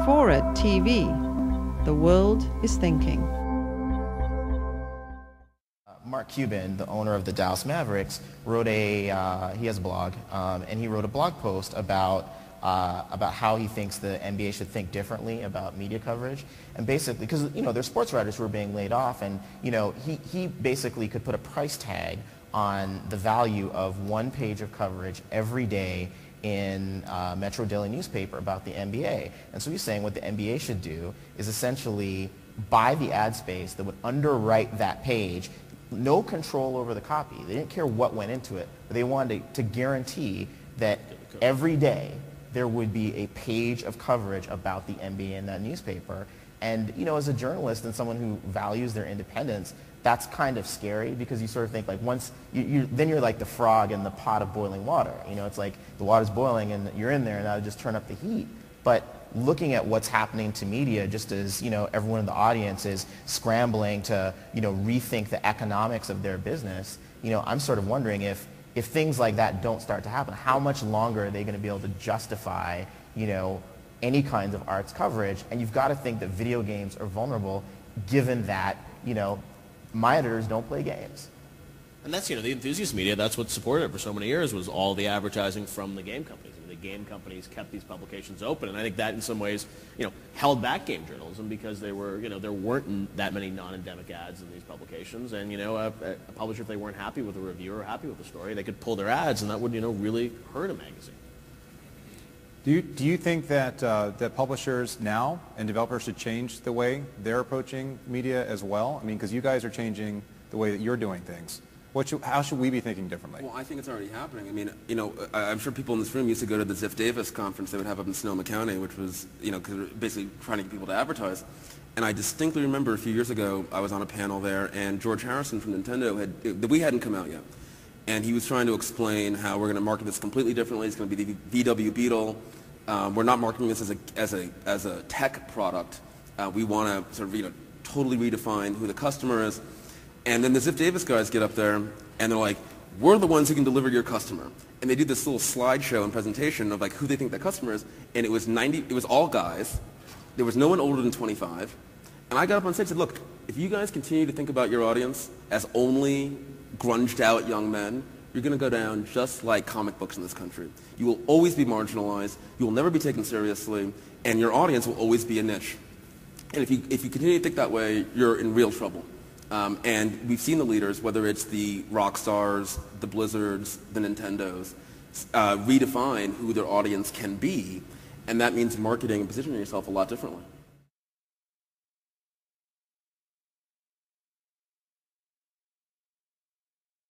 FORA.tv. The world is thinking. Mark Cuban, the owner of the Dallas Mavericks, wrote he has a blog, and he wrote a blog post about how he thinks the NBA should think differently about media coverage. And basically, because, there's sports writers who are being laid off, and, he basically could put a price tag on the value of one page of coverage every day in Metro Daily newspaper about the NBA. And so he's saying what the NBA should do is essentially buy the ad space that would underwrite that page. No control over the copy. They didn't care what went into it, but they wanted to guarantee that every day there would be a page of coverage about the NBA in that newspaper. And, as a journalist and someone who values their independence, that's kind of scary, because you sort of think, like, once then you're like the frog in the pot of boiling water. It's like the water's boiling and you're in there, and that'll just turn up the heat. But looking at what's happening to media, just as everyone in the audience is scrambling to rethink the economics of their business, I'm sort of wondering if things like that don't start to happen, how much longer are they going to be able to justify any kinds of arts coverage? And you've got to think that video games are vulnerable, given that my editors don't play games. And that's, the enthusiast media, that's what supported it for so many years, was all the advertising from the game companies. The game companies kept these publications open, and I think that in some ways, held back game journalism, because there weren't that many non-endemic ads in these publications, and a publisher, if they weren't happy with a review or happy with the story, they could pull their ads, and that would really hurt a magazine. Do you think that that publishers now and developers should change the way they're approaching media as well? I mean, because you guys are changing the way that you're doing things. How should we be thinking differently? Well, I think it's already happening. I mean, I'm sure people in this room used to go to the Ziff Davis conference they would have up in Sonoma County, which was, basically trying to get people to advertise. And I distinctly remember a few years ago, I was on a panel there, and George Harrison from Nintendo the Wii hadn't come out yet. And he was trying to explain how we're going to market this completely differently. It's going to be the VW Beetle. We're not marketing this as a tech product. We want to sort of, totally redefine who the customer is. And then the Ziff Davis guys get up there, and they're like, we're the ones who can deliver your customer. And they do this little slideshow and presentation of like who they think that customer is, and it was all guys. There was no one older than 25. And I got up on stage and said, look, if you guys continue to think about your audience as only grunged out young men, you're going to go down just like comic books in this country. You will always be marginalized, you will never be taken seriously, and your audience will always be a niche. And if you continue to think that way, you're in real trouble. And we've seen the leaders, whether it's the Rockstars, the Blizzards, the Nintendos, redefine who their audience can be, and that means marketing and positioning yourself a lot differently.